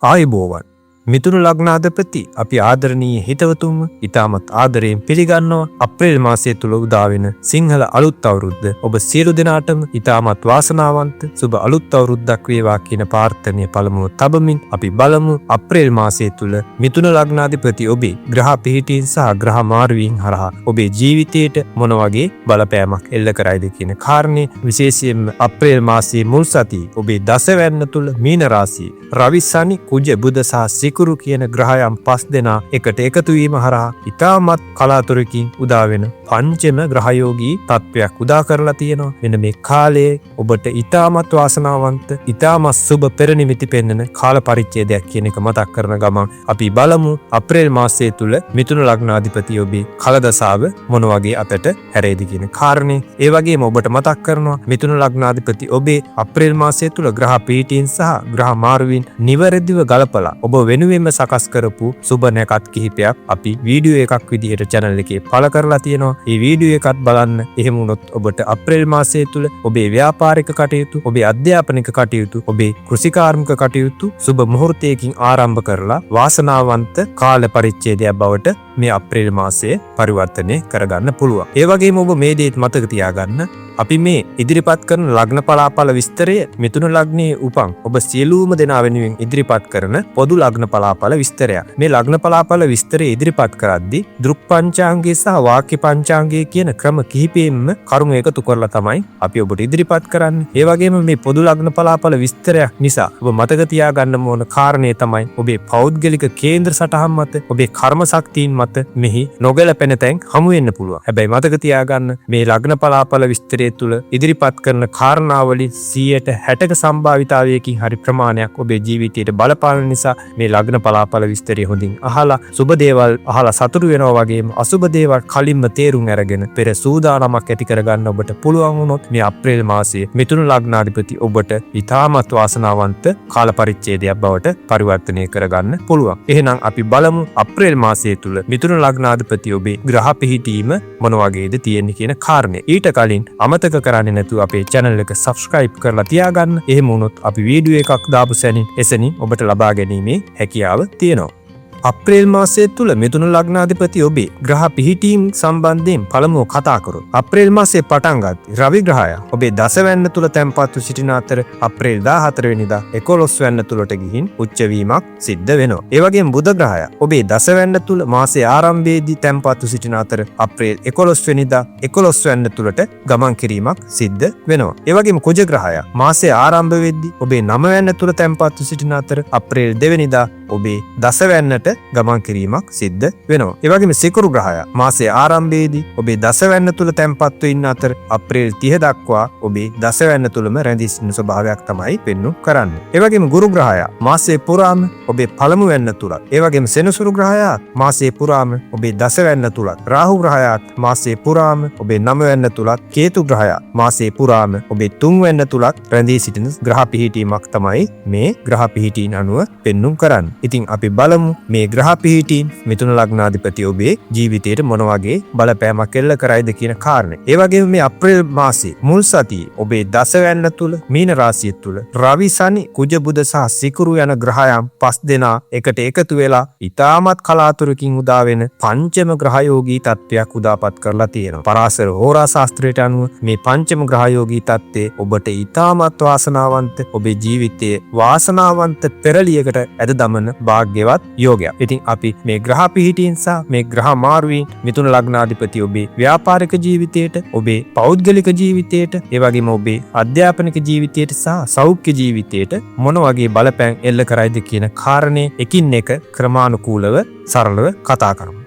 ආයුබෝවන් මිතුරු ලග්නාධිපති අපි ආදරණීය හිතවතුන්ව ඉතාමත් ආදරයෙන් පිළිගන්නවා අප්‍රේල් මාසය තුල උදා වෙන සිංහල අලුත් අවුරුද්ද ඔබ සියලු දෙනාටම ඉතාමත් වාසනාවන්ත සුබ අලුත් අවුරුද්දක් වේවා කියන ප්‍රාර්ථනය පළමුව තබමින් අපි බලමු අප්‍රේල් මාසය තුල මිතුන ලග්නාධිපති ඔබේ ග්‍රහ පිහිටීන් සහ ග්‍රහ මාරුවීම් හරහා ඔබේ ජීවිතයට මොන වගේ බලපෑමක් එල්ල කරයිද කියන කාරණේ විශේෂයෙන්ම අප්‍රේල් මාසයේ මුල් සතියේ ඔබේ දසවැන්න තුල මීන රාශියේ රවි සනි කුජ බුධ සහ සිකුරු කියන ග්‍රහයන් 5 දෙනා එකට එකතු වීම හරහා ඉතාමත් කලාතුරකින් උදා වෙන පංචම ග්‍රහයෝගී තත්වයක් උදා කරලා තියෙනවා. මෙන්න මේ කාලයේ ඔබට ඉතාමත් වාසනාවන්ත ඉතාමත් සුබ පෙරනිමිති පෙන්වන කාල පරිච්ඡේදයක් කියන එක මතක් කරන ගමන් අපි බලමු අප්‍රේල් මාසයේ තුල මිථුන ලග්නාධිපති ඔබේ කලදසාව මොන වගේ අතට හැරෙයිද කියන කාරණේ. ඒ වගේම ඔබට මතක් කරනවා මිථුන ලග්නාධිපති ඔබේ අප්‍රේල් මාසයේ තුල ග්‍රහ පීඨීන් සහ ග්‍රහ මාරුවීන් නිවැරදිව ගලපලා ඔබ වෙනුවෙන්ම සකස් කරපු සුබ නැකත් කිහිපයක් අපි වීඩියෝ එකක් විදිහට channel එකේ පළ කරලා තියෙනවා. මේ වීඩියෝ එකත් බලන්න. එහෙම වුණොත් ඔබට අප්‍රේල් මාසයේ තුල ඔබේ ව්‍යාපාරික කටයුතු, ඔබේ අධ්‍යාපනික කටයුතු, ඔබේ කෘෂිකාර්මික කටයුතු සුබ මුහුර්තයකින් ආරම්භ කරලා වාසනාවන්ත කාල පරිච්ඡේදයක් බවට මේ අප්‍රේල් මාසයේ පරිවර්තනය කරගන්න පුළුවන්. ඒ වගේම ඔබ මේ දේත් මතක තියාගන්න අපි මේ ඉදිරිපත් කරන ලග්න පලාඵල විස්තරය මිථුන ලග්නයේ උපන් ඔබ සියලුම දෙනා වෙනුවෙන් ඉදිරිපත් කරන පොදු ලග්න පලාඵල විස්තරයක්. මේ ලග්න පලාඵල විස්තරය ඉදිරිපත් කරද්දී දෘක් පංචාංගය සහ වාක්‍ය පංචාංගය කියන ක්‍රම කිහිපයෙන්ම කරුණු එකතු කරලා තමයි අපි ඔබට ඉදිරිපත් කරන්නේ. ඒ වගේම මේ පොදු ලග්න පලාඵල විස්තරයක් නිසා ඔබ මතක තියාගන්න ඕන කාරණේ තමයි ඔබේ පෞද්ගලික කේන්ද්‍ර සටහන් මත ඔබේ කර්ම ශක්තියින් මත මෙහි නොගැලපෙන තැන් හමු වෙන්න පුළුවන්. හැබැයි මතක තියාගන්න මේ ලග්න පලාඵල විස්තරය තුල ඉදිරිපත් කරන කාරණාවලින් 60% සම්භාවිතාවයකින් හරි ප්‍රමාණයක් ඔබේ ජීවිතයට බලපාන නිසා මේ ලග්න පලාඵල විස්තරය හොඳින් අහලා සුබ දේවල් අහලා සතුටු වෙනවා වගේම අසුබ දේවල් කලින්ම තේරුම් අරගෙන පෙර සූදානමක් ඇති කරගන්න ඔබට පුළුවන් වුණොත් මේ අප්‍රේල් මාසයේ මිථුන ලග්නාධිපති ඔබට ඉතාමත් වාසනාවන්ත කාල පරිච්ඡේදයක් බවට පරිවර්තනය කරගන්න පුළුවන්. එහෙනම් අපි බලමු අප්‍රේල් මාසයේ තුල මිථුන ලග්නාධිපති ඔබේ ග්‍රහ පිහිටීම මොන වගේද තියෙන්නේ කියන කාරණේ. ඊට කලින් අමතක කරන්නේ නැතුව අපේ channel එක subscribe කරලා තියාගන්න. එහෙම වුණොත් අපි වීඩියෝ එකක් දාපු සැනින් එසනින් ඔබට ලබා ගැනීමේ හැකියාව තියෙනවා. අප්‍රේල් මාසයේ තුල මිථුන ලග්නාධිපති ඔබේ ග්‍රහ පිහිටීම් සම්බන්ධයෙන් පළමුව කතා කරමු. අප්‍රේල් මාසයේ පටන් ගත්තී රවි ග්‍රහය ඔබේ දසවැන්න තුල තැන්පත්ව සිටින අතර අප්‍රේල් 14 වෙනිදා 11 වැන්න තුලට ගිහින් උච්ච වීමක් සිද්ධ වෙනවා. ඒ වගේම බුධ ග්‍රහය ඔබේ දසවැන්න තුල මාසයේ ආරම්භයේදී තැන්පත්ව සිටින අතර අප්‍රේල් 11 වෙනිදා 11 වැන්න තුලට ගමන් කිරීමක් සිද්ධ වෙනවා. ඒ වගේම කුජ ග්‍රහය මාසයේ ආරම්භ වෙද්දී ඔබේ 9 වැන්න තුල තැන්පත්ව සිටින අතර අප්‍රේල් 2 වෙනිදා ඔබේ දසවැන්නට ගමන් කිරීමක් සිද්ධ වෙනවා. ඒ වගේම සිකුරු ග්‍රහය මාසයේ ආරම්භයේදී ඔබේ දසවැන්න තුල තැන්පත්ව ඉන්න අතර අප්‍රේල් 30 දක්වා ඔබේ දසවැන්න තුලම රැඳී සිටින ස්වභාවයක් තමයි පෙන්වු කරන්නේ. ඒ වගේම ගුරු ග්‍රහය මාසයේ පුරාම ඔබේ පළමු වැන්න තුලත්, ඒ වගේම සෙනසුරු ග්‍රහයත් මාසයේ පුරාම ඔබේ දසවැන්න තුලත්, රාහු ග්‍රහයත් මාසයේ පුරාම ඔබේ 9 වැන්න තුලත්, කේතු ග්‍රහය මාසයේ පුරාම ඔබේ 3 වැන්න තුලත් රැඳී සිටින ග්‍රහ පිහිටීමක් තමයි මේ ග්‍රහ පිහිටීන් අනුව පෙන්වු කරන්නේ. ඉතින් අපි බලමු මේ ග්‍රහ පිහිටීන් මිථුන ලග්නාධිපති ඔබේ ජීවිතයට මොන වගේ බලපෑමක් එල්ල කරයිද කියන කාරණේ. ඒ වගේම මේ අප්‍රේල් මාසයේ මුල් සතියේ ඔබේ දසවැන්න තුල මීන රාශිය තුල රවි සනි කුජ බුධ සහ සිකුරු යන ග්‍රහයන් 5 දෙනා එකට එකතු වෙලා ඉතාමත් කලාතුරකින් උදා වෙන පංචම ග්‍රහයෝගී තත්වයක් උදාපත් කරලා තියෙනවා. පරාසර හෝරා ශාස්ත්‍රයට අනුව මේ පංචම ග්‍රහයෝගී තත්ත්වය ඔබට ඉතාමත් වාසනාවන්ත ඔබේ ජීවිතයේ වාසනාවන්ත පෙරලියකට ඇද දමන භාග්‍යවත් යෝගයක්. ඉතින් අපි මේ ග්‍රහ පිහිටීන් සහ මේ ග්‍රහ මාරුවීන් මිථුන ලග්නාධිපති ඔබේ ව්‍යාපාරික ජීවිතයට, ඔබේ පෞද්ගලික ජීවිතයට, ඒ වගේම ඔබේ අධ්‍යාපනික ජීවිතයට සහ සෞඛ්‍ය ජීවිතයට මොන වගේ බලපෑම් එල්ල කරයිද කියන කාරණේ එකින් එක ක්‍රමානුකූලව සරලව කතා කරමු.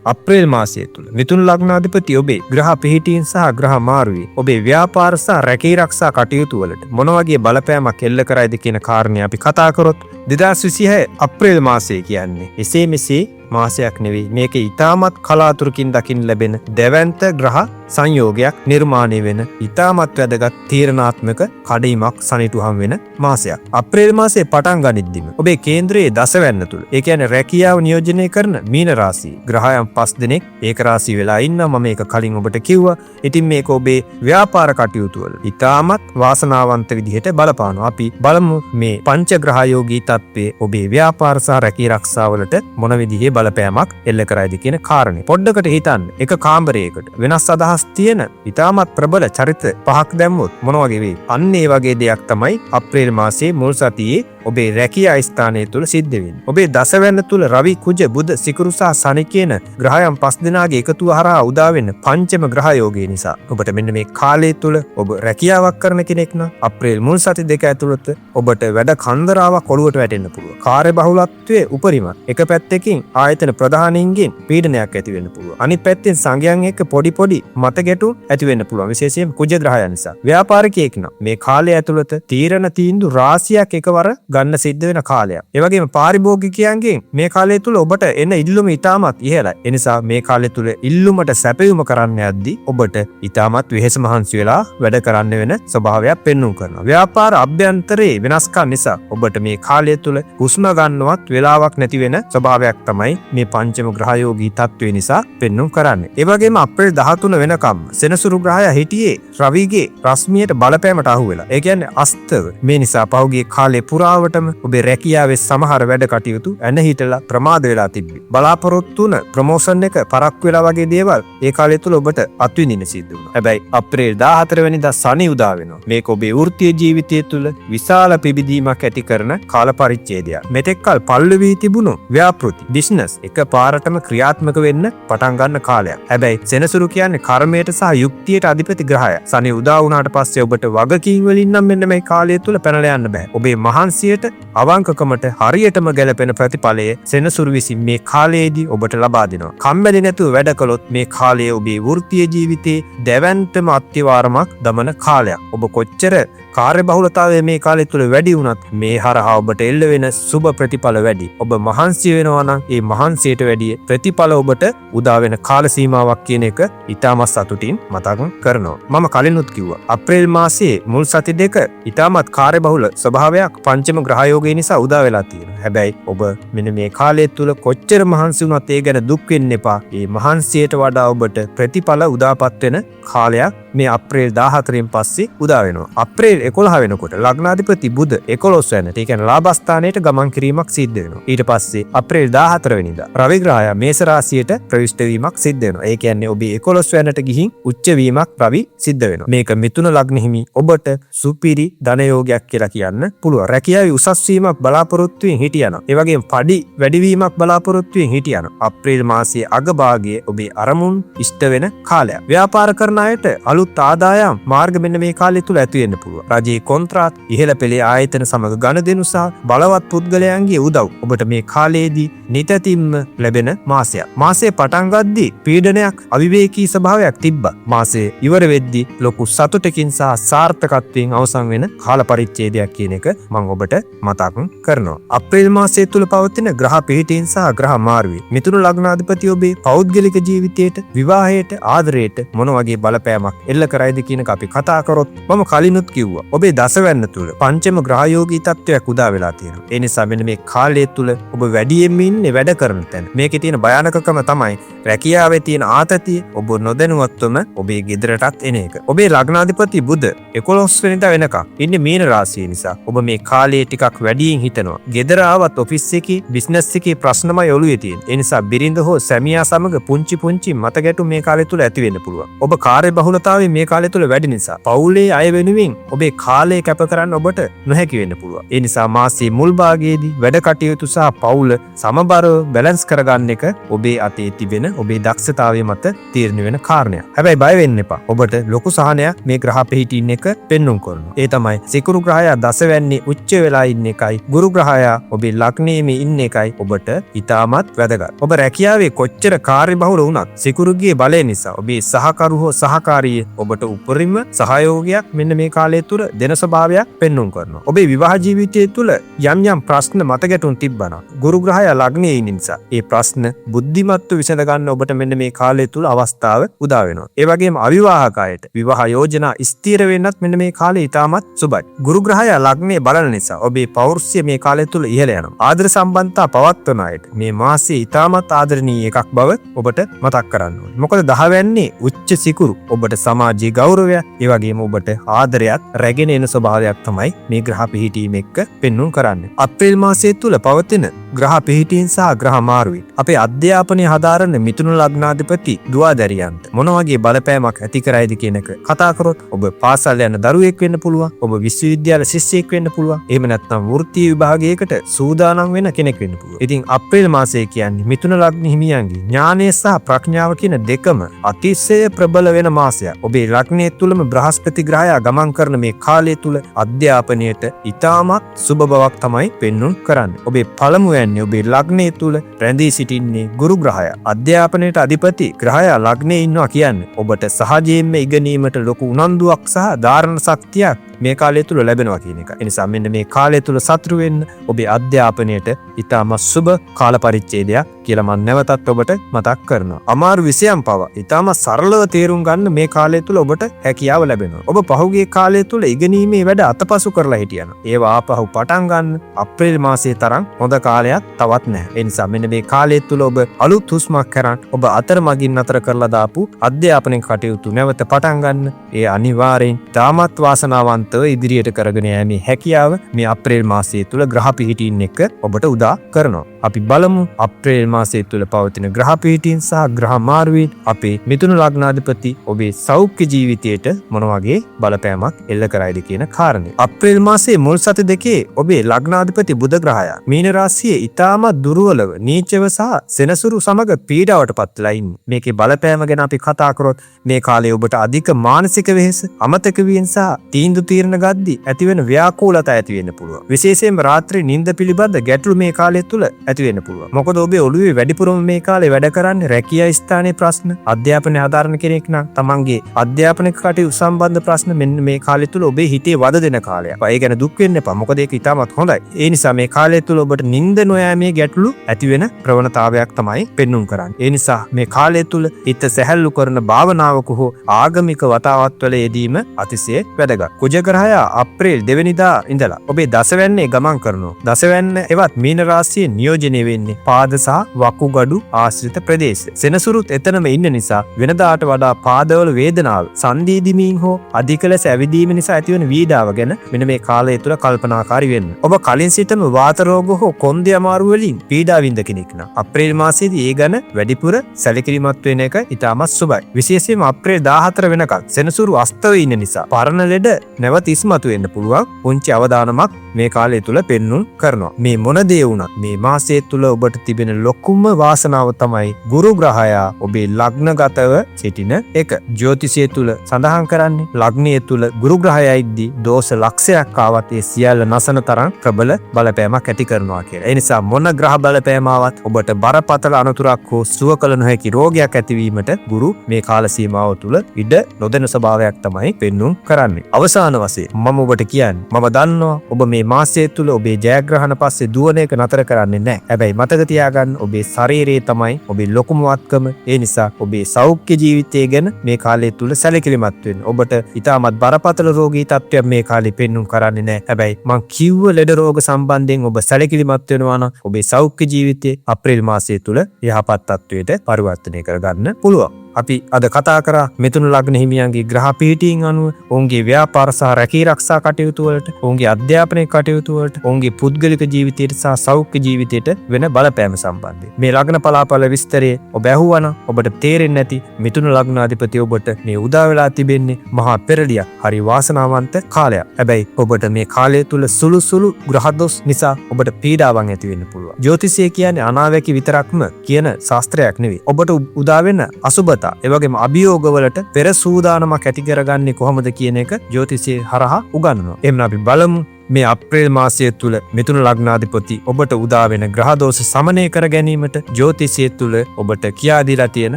අප්‍රේල් මාසය තුල මිථුන ලග්නාධිපති ඔබේ ග්‍රහ පිහිටීන් සහ ග්‍රහ මාරුවීම් ඔබේ ව්‍යාපාර සහ රැකී ආරක්ෂා කටයුතු වලට මොන වගේ බලපෑමක් එල්ල කරයිද කියන කාරණේ අපි කතා කරොත් 2026 අප්‍රේල් මාසය කියන්නේ එසේ මෙසේ මාසයක් නෙවෙයි. මේක ඊටමත් කලාතුරකින් දකින්න ලැබෙන දැවැන්ත ග්‍රහ සංයෝගයක් නිර්මාණය වෙන ඊටමත් වැදගත් තීරණාත්මක කඩීමක් සනිටුහම් වෙන මාසයක්. අප්‍රේල් මාසයේ පටන් ගනිද්දිම ඔබේ කේන්ද්‍රයේ දසවැන්න තුල ඒ කියන්නේ රැකියාව නියෝජනය කරන මීන රාශිය ග්‍රහයන් 5 දෙනෙක් ඒක රාශිය වෙලා ඉන්නවා. මම මේක කලින් ඔබට කිව්වා. ඉතින් මේක ඔබේ ව්‍යාපාර කටයුතු වල ඊටමත් වාසනාවන්ත විදිහට බලපානවා. අපි බලමු මේ පංච ග්‍රහයෝගී තත්ත්වයේ ඔබේ ව්‍යාපාර සහ රැකී ආරක්ෂාවලට මොන විදිහේ බලපෑමක් එල්ල කරයිද කියන කාරණේ. පොඩ්ඩකට හිතන්න. එක කාමරයකට වෙනස් අදහස් තියෙන ඊටමත් ප්‍රබල චරිත පහක් දැම්මොත් මොන වගේ වෙයි? අන්න ඒ වගේ දෙයක් තමයි අප්‍රේල් මාසයේ මුල් සතියේ ඔබේ රැකියා ස්ථානය තුල සිද්ධ වෙන්නේ. ඔබේ දසවැන්න තුල රවි, කුජ, බුධ, සිකුරු සහ සනි කියන ග්‍රහයන් 5 දෙනාගේ එකතුව හරහා උදා වෙන පංචම ග්‍රහ යෝගය නිසා ඔබට මෙන්න මේ කාලය තුල ඔබ රැකියාවක් කරන කෙනෙක් නම් අප්‍රේල් මුල් සති දෙක ඇතුළත ඔබට වැඩ කන්දරාවක් ඔළුවට වැටෙන්න පුළුවන්. කාර්ය බහුලත්වයේ උපරිමයි. එක පැත්තකින් ආයතන ප්‍රධානීන්ගෙන් පීඩනයක් ඇති වෙන්න පුළුවන්. අනිත් පැත්තෙන් සංඝයන් එක්ක පොඩි මත ගැටුම් ඇති වෙන්න පුළුවන්. විශේෂයෙන් කුජ ග්‍රහයන් නිසා. ව්‍යාපාරිකයෙක් නම් මේ කාලය ඇතුළත තීරණ තීන්දුව රාශියක් එකවර ගන්න සිද්ධ වෙන කාලයක්. ඒ වගේම පාරිභෝගිකයන්ගෙන් මේ කාලය තුල ඔබට එන ඉල්ලුම ඉතාමත් ඉහළයි. ඒ නිසා මේ කාලය තුල ඉල්ලුමට සැපයුම කරන්න යද්දී ඔබට ඉතාමත් වෙහෙස මහන්සි වෙලා වැඩ කරන්න වෙන ස්වභාවයක් පෙන්වුම් කරනවා. ව්‍යාපාර අභ්‍යන්තරයේ වෙනස්කම් නිසා ඔබට මේ කාලය තුල හුස්ම ගන්නවත් වෙලාවක් නැති වෙන ස්වභාවයක් තමයි මේ පංචම ග්‍රහයෝගී තත්ත්වය නිසා පෙන්වුම් කරන්නේ. ඒ වගේම අප්‍රේල් 13 වෙනකම් සෙනසුරු ග්‍රහය හිටියේ රවිගේ රශ්මියට බලපෑමට අහු වෙලා. ඒ කියන්නේ අස්තව. මේ නිසා පහුගිය කාලේ පුරාවටම ඔබේ රැකියාවේ සමහර වැඩ කටයුතු ඇන හිටලා ප්‍රමාද වෙලා තිබ්බේ. බලාපොරොත්තු වුණ ප්‍රොමෝෂන් එක පරක් වෙලා වගේ දේවල් ඒ කාලය තුල ඔබට අත්විඳින්න සිද්ධ වුණා. හැබැයි අප්‍රේල් 14 වෙනිදා සනි උදා වෙනවා. මේක ඔබේ වෘත්තීය ජීවිතය තුල විශාල පිබිදීමක් ඇති කරන කාල පරිච්ඡේදයක්. මෙතෙක්කල් පල්ලු වී තිබුණු ව්‍යාපෘති බිස්නස් එක පාරටම ක්‍රියාත්මක වෙන්න පටන් ගන්න කාලයක්. හැබැයි සෙනසුරු කියන්නේ කර්මයට සහ යුක්තියට අධිපති ග්‍රහය. සනි උදා වුණාට පස්සේ ඔබට වගකීම් වලින් නම් මෙන්න මේ කාලය තුල පැනලා යන්න බෑ. ඔබේ මහන්සියට අවංකකමට හරියටම ගැලපෙන ප්‍රතිඵලය සෙනසුරු විසින් මේ කාලයේදී ඔබට ලබා දෙනවා. කම්මැලි නැතුව වැඩ කළොත් මේ කාලය ඔබේ වෘත්තීය ජීවිතයේ දැවැන්තම අත්‍යවාරමක් දමන කාලයක්. ඔබ කොච්චර කාර්ය බහුලතාවය මේ කාලය තුල වැඩි වුණත් මේ හරහා ඔබට එල්ල වෙන සුබ ප්‍රතිඵල වැඩි. ඔබ මහන්සි වෙනවා නම් ඒ මහන්සියට වැඩිය ප්‍රතිඵල ඔබට උදා වෙන කාල සීමාවක් කියන එක ඉතාමත් සතුටින් මතක් කරනවා. මම කලිනුත් කිව්වා අප්‍රේල් මාසයේ මුල් සති දෙක ඉතාමත් කාර්ය බහුල ස්වභාවයක් පංචම ග්‍රහයෝගය නිසා උදා වෙලා තියෙනවා. හැබැයි ඔබ මෙන්න මේ කාලය තුල කොච්චර මහන්සි වුණත් ඒ ගැන දුක් වෙන්න එපා. මේ මහන්සියට වඩා ඔබට ප්‍රතිඵල උදාපත් වෙන කාලයක් මේ අප්‍රේල් 14න් පස්සේ උදා වෙනවා. අප්‍රේල් 11 වෙනකොට ලග්නාධිපති බුධ 11 වෙනිදා ඒ කියන්නේ ලාභස්ථානයට ගමන් කිරීමක් සිද්ධ වෙනවා. ඊට පස්සේ අප්‍රේල් 14 වෙනිදා රවි ග්‍රහය මේෂ රාශියට ප්‍රවිෂ්ඨ වීමක් සිද්ධ වෙනවා. ඒ කියන්නේ ඔබේ 11 වෙනිදාට ගිහින් උච්ච වීමක් රවි සිද්ධ වෙනවා. මේක මිථුන ලග්න හිමි ඔබට සුපිරි ධන යෝගයක් කියලා කියන්න පුළුවන්. රැකියාවේ උසස් වීමක් බලාපොරොත්තු වෙමින් හිටියනම් ඒ වගේම පඩි වැඩිවීමක් බලාපොරොත්තු වෙමින් හිටියනම් අප්‍රේල් මාසයේ අගභාගයේ ඔබේ අරමුණු ඉෂ්ට වෙන කාලයක්. ව්‍යාපාර කරන අයට අලුත් ආදායම් මාර්ග මෙන්න මේ කාලය තුල ඇති වෙන්න පුළුවන්. රජයේ කොන්ත්‍රාත් ඉහළ පෙළේ ආයතන සමග ගනුදෙනු සහ බලවත් පුද්ගලයන්ගේ උදව් ඔබට මේ කාලයේදී නිතැතිම්ම ලැබෙන මාසයක්. මාසයේ පටන් ගද්දී පීඩනයක් අවිවේකී ස්වභාවයක් තිබ්බා. මාසයේ ඉවර වෙද්දී ලොකු සතුටකින් සහ සාර්ථකත්වයෙන් අවසන් වෙන කාල පරිච්ඡේදයක් කියන එක මම ඔබට මතක් කරනවා. අප්‍රේල් මාසය තුල පවතින ග්‍රහ පිහිටීම් සහ ග්‍රහ මාරුවේ මිථුන ලග්නාධිපති ඔබේ පෞද්ගලික ජීවිතයට, විවාහයට, ආදරයට මොන වගේ බලපෑමක් එල්ල කරයිද කියන එක අපි කතා කරොත් මම කලිනුත් කිව්වා. ඔබේ දසවැන්න තුල පංචම ග්‍රහයෝගී තත්ත්වයක් උදා වෙලා තියෙනවා. ඒ නිසා මෙන්න මේ කාලය තුල ඔබ වැඩියෙන්ම ඉන්නේ වැඩ කරන තැන. මේකේ තියෙන භයානකකම තමයි රැකියාවේ තියෙන ආතතිය ඔබ නොදැනුවත්වම ඔබේ ගෙදරටත් එන එක. ඔබේ ලග්නාධිපති බුධ 11 වෙනිදා වෙනකම් ඉන්නේ මීන රාශිය නිසා ඔබ මේ කාලයේ ටිකක් වැඩියෙන් හිතනවා. ගෙදර ආවත් ඔෆිස් එකේ බිස්නස් එකේ ප්‍රශ්නමයි ඔළුවේ තියෙන්නේ. ඒ නිසා බිරිඳ හෝ සැමියා සමග පුංචි මතගැටුම් මේ කාලය තුල ඇති වෙන්න පුළුවන්. ඔබ කාර්ය බහුලතාවය මේ කාලය තුල වැඩි නිසා පවුලේ අය වෙනුවෙන් ඔබේ කාලය කැප කරන්න ඔබට නොහැකි වෙන්න පුළුවන්. ඒ නිසා මාසයේ මුල් භාගයේදී වැඩ කටයුතු සහ පවුල සමබරව බැලන්ස් කරගන්න එක ඔබේ අතේ තිබෙන ඔබේ දක්ෂතාවය මත තීරණය වෙන කාරණයක්. හැබැයි බය වෙන්න එපා. ඔබට ලොකු සහනයක් මේ ග්‍රහ පිහිටින් එක පෙන්වුම් කරනවා. ඒ තමයි සිකුරු ග්‍රහය දසවැන්නේ උච්ච වෙලා ඉන්න එකයි ගුරු ග්‍රහය ඔබේ ලග්නයේ මේ ඉන්න එකයි ඔබට ඉතාමත් වැදගත්. ඔබ රැකියාවේ කොච්චර කාර්යබහුල වුණත් සිකුරුගේ බලය නිසා ඔබේ සහකරු හෝ සහකාරිය ඔබට උපරිම සහයෝගයක් මෙන්න මේ කාලය තුර දෙන ස්වභාවයක් පෙන්වුම් කරනවා. ඔබේ විවාහ ජීවිතය තුළ යම් ප්‍රශ්න මත ගැටුම් තිබ්බනම් ගුරු ග්‍රහයා ලග්නයේ ඉන්න නිසා ඒ ප්‍රශ්න බුද්ධිමත්ව විසඳ ගන්න ඔබට මෙන්න මේ කාලය තුල අවස්ථාව උදා වෙනවා. ඒ වගේම අවිවාහක අයට විවාහ යෝජනා ස්ථිර වෙන්නත් මෙන්න මේ කාලේ ඉතාමත් සුබයි. ගුරු ග්‍රහයා ලග්නයේ බලන නිසා ඔබේ පෞරුෂය මේ කාලය තුල ඉහළ යනවා. ආදර සම්බන්ධතා පවත්වන අයට මේ මාසයේ ඉතාමත් ආදරණීය එකක් බව ඔබට මතක් කරන්න ඕනේ. මොකද 10 වැන්නේ උච්ච සිකුරු ඔබට සමාජීය ගෞරවය ඒ වගේම ඔබට ආදරයත් රැගෙන එන ස්වභාවයක් තමයි මේ ග්‍රහ පිහිටීම එක්ක පෙන්වුම් කරන්නේ. අප්‍රේල් මාසයේ තුල පවතින ග්‍රහ පිහිටීම් සහ ග්‍රහ මාරුවීම් අපේ අධ්‍යාපනය හදාරන මිථුන ලග්නාධිපති දුවදරියන්ට මොන වගේ බලපෑමක් ඇති කරයිද කියන එක කතා කරොත් ඔබ පාසල් යන දරුවෙක් වෙන්න පුළුවන්, ඔබ විශ්වවිද්‍යාල ශිෂ්‍යයෙක් වෙන්න පුළුවන්, එහෙම නැත්නම් වෘත්තීය විභාගයකට සූදානම් වෙන කෙනෙක් වෙන්න පුළුවන්. ඉතින් අප්‍රේල් මාසය කියන්නේ මිථුන ලග්න හිමියන්ගේ ඥානය සහ ප්‍රඥාව කියන දෙකම අතිශය ප්‍රබල වෙන මාසයක්. ඔබේ ලග්නයේ තුලම බ්‍රහස්පති ග්‍රහයා ගමන් කරන මේ කාලය තුල අධ්‍යාපනයට ඉතාමත් සුබ බවක් තමයි පෙන්වුම් කරන්නේ. ඔබේ පළමු යන්නේ ඔබේ ලග්නයේ තුල රැඳී සිටින්නේ ගුරු ග්‍රහයා. අධ්‍යාපනයට අධිපති ග්‍රහයා ලග්නයේ ඉන්නවා කියන්නේ ඔබට සහජයෙන්ම ඉගෙනීමට ලොකු උනන්දුවක් සහ ධාරණ ශක්තියක් මේ කාලය තුල ලැබෙනවා කියන එක. ඒ නිසා මෙන්න මේ කාලය තුල සතුරු වෙන්න ඔබේ අධ්‍යාපනයට ඉතාම සුබ කාල පරිච්ඡේදයක් කියලා මම නැවතත් ඔබට මතක් කරනවා. අමාරු විෂයන් පවා ඉතාම සරලව තේරුම් ගන්න මේ කාලය තුල ඔබට හැකියාව ලැබෙනවා. ඔබ පහුගිය කාලය තුල ඉගෙනීමේ වැඩ අතපසු කරලා හිටියනවා. ඒවා ආපහු පටන් ගන්න අප්‍රේල් මාසයේ තරම් හොඳ කාලයක් තවත් නැහැ. ඒ නිසා මෙන්න මේ කාලය තුල ඔබ අලුත් හුස්මක් කරන් ඔබ අතරමඟින් නතර කරලා දාපු අධ්‍යාපනික කටයුතු නැවත පටන් ගන්න. ඒ අනිවාර්යෙන් තාමත් වාසනාවන්ත ඉදිරියට කරගෙන යෑමේ හැකියාව මේ අප්‍රේල් මාසයේ තුල ග්‍රහ පිහිටීම් එක ඔබට උදා කරනවා. අපි බලමු අප්‍රේල් මාසයේ තුල පවතින ග්‍රහ පිහිටීම් සහ ග්‍රහ මාරුවීම් අපේ මිථුන ලග්නාධිපති ඔබේ සෞඛ්‍ය ජීවිතයට මොන වගේ බලපෑමක් එල්ල කරයිද කියන කාරණේ. අප්‍රේල් මාසයේ මුල් සති දෙකේ ඔබේ ලග්නාධිපති බුධ ග්‍රහයා මීන රාශියේ ඉතාමත් දුර්වලව නීචව සහ සෙනසුරු සමග පීඩාවට පත් වෙලා ඉන්නේ. මේකේ බලපෑම ගැන අපි කතා කරොත් මේ කාලේ ඔබට අධික මානසික වෙහෙස, අමතක වීම සහ තීන්දුව తీරන ගද්දී ඇතිවෙන ව්‍යාකූලතා ඇති වෙන්න පුළුවන්. විශේෂයෙන්ම රාත්‍රී නිින්ද පිළිබඳ ගැටලු මේ කාලය තුල ඇති වෙන්න පුළුවන්. මොකද ඔබේ ඔළුවේ වැඩිපුරම මේ කාලේ වැඩ කරන්නේ රැකියා ස්ථානයේ ප්‍රශ්න, අධ්‍යාපනය ආධාරණ කෙනෙක් නම් තමන්ගේ අධ්‍යාපනික කටයුතු සම්බන්ධ ප්‍රශ්න මෙන්න මේ කාලය තුල ඔබේ හිතේ වද දෙන කාලයක්. ඒ ගැන දුක් වෙන්න එපා. මොකද ඒක ඉතාමත් හොඳයි. ඒ නිසා මේ කාලය තුල ඔබට නිින්ද නොයෑමේ ගැටලු ඇති වෙන ප්‍රවණතාවයක් තමයි පෙන්වුම් කරන්නේ. ඒ නිසා මේ කාලය තුල හිත සැහැල්ලු කරන භාවනාවක හෝ ආගමික වතාවත්වල යෙදීම අතිශය වැදගත්. කුජ ග්‍රහයා අප්‍රේල් 2 වෙනිදා ඉඳලා ඔබේ දසවැන්නේ ගමන් කරනවා. දසවැන්න එවත් මීන රාශියේ නියෝජනය වෙන්නේ පාද සහ වකුගඩු ආශ්‍රිත ප්‍රදේශ. සෙනසුරුත් එතනම ඉන්න නිසා වෙනදාට වඩා පාදවල වේදනාව, සංදීදිමීන් හෝ අධික ලෙස ඇවිදීම නිසා ඇතිවන පීඩාව ගැන මෙන්න මේ කාලය තුල කල්පනාකාරී වෙන්න. ඔබ කලින් සිටම වාත රෝග හෝ කොන්දේ අමාරු වලින් පීඩා විඳ කෙනෙක් නම් අප්‍රේල් මාසයේදී ඒ ගැන වැඩිපුර සැලකිලිමත් වෙන එක ඉතාමත් සුබයි. විශේෂයෙන්ම අප්‍රේල් 14 වෙනකන් සෙනසුරු අස්තව ඉන්න නිසා පරණ ලෙඩ නැවත ඉස්මතු වෙන්න පුළුවන්. පුංචි අවදානමක් මේ කාලය තුල පෙන්වුම් කරනවා. මේ මොන දේ වුණත් මේ මාසයේ තුල ඔබට තිබෙන ලොකුම වාසනාව තමයි ගුරු ග්‍රහයා ඔබේ ලග්නගතව සිටින එක. ජ්‍යොතිෂය තුල සඳහන් කරන්නේ ලග්නයේ තුල ගුරු ග්‍රහයා ඉද්දී දෝෂ ලක්ෂයක් ආවත් ඒ සියල්ල නැසන තරම් ප්‍රබල බලපෑමක් ඇති කරනවා කියලා. ඒ නිසා මොන ග්‍රහ බලපෑම ආවත් ඔබට බරපතල අනතුරක් හෝ සුව කළ නොහැකි රෝගයක් ඇතිවීමට ගුරු මේ කාල සීමාව තුල ඉඩ නොදෙන ස්වභාවයක් තමයි පෙන්වුම් කරන්නේ. අවසාන වශයෙන් මම ඔබට කියන්නේ මම දන්නවා ඔබ මේ මාසය තුල ඔබේ ජයග්‍රහණ පස්සේ දුවන එක නතර කරන්නේ නැහැ. හැබැයි මතක තියාගන්න ඔබේ ශරීරය තමයි ඔබේ ලොකුම වත්කම. ඒ නිසා ඔබේ සෞඛ්‍ය ජීවිතය ගැන මේ කාලය තුල සැලකිලිමත් වෙන්න. ඔබට ඉතාමත් බරපතල රෝගී තත්ත්වයක් මේ කාලේ පෙන්වුම් කරන්නේ නැහැ. හැබැයි මං කිව්ව ලෙඩ රෝග සම්බන්ධයෙන් ඔබ සැලකිලිමත් වෙනවා නම් ඔබේ සෞඛ්‍ය ජීවිතය අප්‍රේල් මාසය තුල යහපත් තත්ත්වයට පරිවර්තනය කරගන්න පුළුවන්. අපි අද කතා කරා මිථුන ලග්න හිමියන්ගේ ග්‍රහ පිහිටීම් අනුව ඔවුන්ගේ ව්‍යාපාර සහ රැකී ආරක්ෂා කටයුතු වලට, ඔවුන්ගේ අධ්‍යාපනික කටයුතු වලට, ඔවුන්ගේ පුද්ගලික ජීවිතයට සහ සෞඛ්‍ය ජීවිතයට වෙන බලපෑම සම්බන්ධයෙන් මේ ලග්න පලාපල විස්තරය ඔබ ඇහුවනම් ඔබට තේරෙන්නේ නැති මිථුන ලග්නාධිපති ඔබට මේ උදා වෙලා තිබෙන්නේ මහා පෙරලියක්. හරි වාසනාවන්ත කාලයක්. හැබැයි ඔබට මේ කාලය තුල සුළු ග්‍රහ දොස් නිසා ඔබට පීඩාවන් ඇති වෙන්න පුළුවන්. ජ්‍යොතිෂය කියන්නේ අනාවැකි විතරක්ම කියන ශාස්ත්‍රයක් නෙවෙයි. ඔබට උදා වෙන අසුබ සුබතා ඒ වගේම අභියෝගවලට පෙර සූදානමක් ඇති කරගන්නේ කොහොමද කියන එක ජ්‍යොතිෂයේ හරහා උගන්වනවා. එහෙනම් අපි බලමු මේ අප්‍රේල් මාසය තුළ මිථුන ලග්නාධිපති ඔබට උදා වෙන ග්‍රහ දෝෂ සමනය කර ගැනීමට ජ්‍යොතිෂය තුළ ඔබට කියා දීලා තියෙන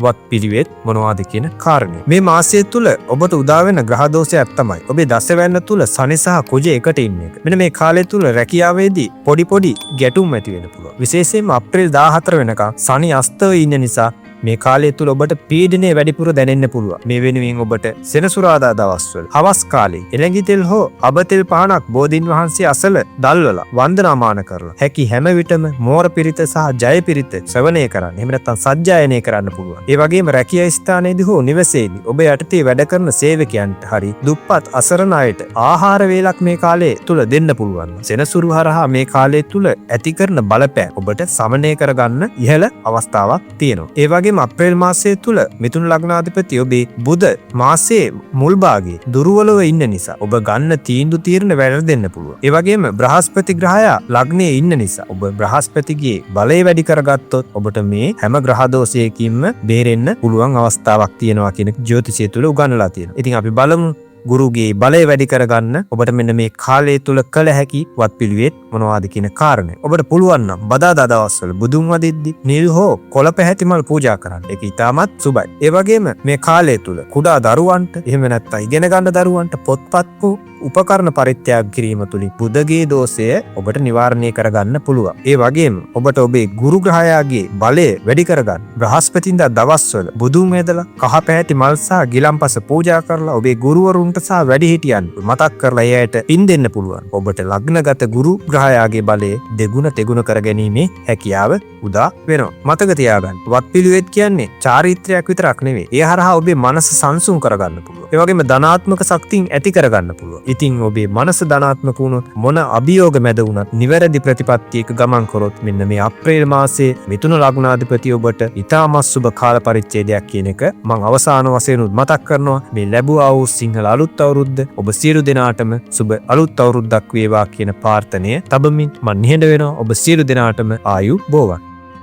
වත් පිළිවෙත් මොනවාද කියන කාරණේ. මේ මාසය තුළ ඔබට උදා වෙන ග්‍රහ දෝෂයක් තමයි ඔබේ දසවැන්න තුළ සනි සහ කුජ එකට ඉන්න එක. මෙන්න මේ කාලය තුළ රැකියාවේදී පොඩි ගැටුම් ඇති වෙන්න පුළුවන්. විශේෂයෙන්ම අප්‍රේල් 14 වෙනකම් සනි අස්තව ඉන්න නිසා මේ කාලය තුළ ඔබට පීඩනය වැඩිපුර දැනෙන්න පුළුවන්. මේ වෙනුවෙන් ඔබට සෙනසුරාදා දවස්වල හවස් කාලේ එළඟි තෙල් හෝ අබ තෙල් පහනක් බෝධීන් වහන්සේ අසල දල්වලා වන්දනාමාන කරලා හැකි හැම විටම මෝර පිරිත සහ ජය පිරිත ශ්‍රවණය කරන්න. එහෙම නැත්නම් සජ්ජායනය කරන්න පුළුවන්. ඒ වගේම රැකියා ස්ථානයේදී හෝ නිවසේදී ඔබ යටතේ වැඩ කරන සේවකයන්ට හරි දුප්පත් අසරණ අයට ආහාර වේලක් මේ කාලේ තුල දෙන්න පුළුවන්. සෙනසුරු හරහා මේ කාලය තුල ඇති කරන බලපෑම ඔබට සමනය කරගන්න ඉහළ අවස්ථාවක් තියෙනවා. ඒ වගේම අප්‍රේල් මාසය තුළ මිථුන ලග්නාධිපති ඔබේ බුධ මාසයේ මුල් භාගයේ දුර්වලව ඉන්න නිසා ඔබ ගන්න තීන්දුව తీරන වැරදෙන්න පුළුවන්. ඒ වගේම බ්‍රහස්පති ග්‍රහයා ලග්නයේ ඉන්න නිසා ඔබ බ්‍රහස්පතිගේ බලය වැඩි කරගත්තොත් ඔබට මේ හැම ග්‍රහ දෝෂයකින්ම බේරෙන්න පුළුවන් අවස්ථාවක් තියෙනවා කියන ජ්‍යොතිෂය තුළ උගන්වලා තියෙනවා. ඉතින් අපි බලමු ගුරුගේ බලය වැඩි කරගන්න ඔබට මෙන්න මේ කාලය තුල කළ හැකි වත්පිළිවෙත් මොනවාද කියන කාරණේ. ඔබට පුළුවන් නම් බදාදා දවස්වල බුදුන් වදිද්දි නිල් හෝ කොළ පැහැති මල් පූජා කරන්න. ඒක ඉතාමත් සුබයි. ඒ වගේම මේ කාලය තුල කුඩා දරුවන්ට එහෙම නැත්නම් ඉගෙන ගන්න දරුවන්ට පොත්පත් උපකරණ පරිත්‍යාග කිරීම තුලින් බුදගේ දෝෂය ඔබට නිවාරණය කරගන්න පුළුවන්. ඒ වගේම ඔබට ඔබේ ගුරු ග්‍රහයාගේ බලය වැඩි කරගන්න බ්‍රහස්පතින්දා දවස්වල බුදුන් වේදලා කහ පැහැති මල් සහ ගිලම්පස පූජා කරලා ඔබේ ගුරුවරුන්ට සහ වැඩිහිටියන් මතක් කරලා එයාට පින් දෙන්න පුළුවන්. ඔබට ලග්නගත ගුරු ග්‍රහයාගේ බලය දෙගුණ තෙගුණ කරගැනීමේ හැකියාව උදා වෙනවා. මතක තියාගන්න. වත්පිළිවෙත් කියන්නේ චාරිත්‍රයක් විතරක් නෙවෙයි. ඒ හරහා ඔබේ මනස සංසුන් කරගන්න පුළුවන්. ඒ වගේම ධනාත්මක ශක්තියින් ඇති කරගන්න පුළුවන්. ඉතින් ඔබේ මනස ධනාත්මක වුණොත් මොන අභියෝග මැද වුණත් නිවැරදි ප්‍රතිපත්තියක ගමන් කරොත් මෙන්න මේ අප්‍රේල් මාසයේ මිථුන ලග්නාධිපති ඔබට ඉතාමත් සුබ කාල පරිච්ඡේදයක් කියන එක මම අවසාන වශයෙන් මතක් කරනවා. මේ ලැබුවා වූ සිංහල අලුත් අවුරුද්ද ඔබ සියලු දෙනාටම සුබ අලුත් අවුරුද්දක් වේවා කියන ප්‍රාර්ථනය තබමින් මම නිහඬ වෙනවා. ඔබ සියලු දෙනාටම ආයු බෝවන්.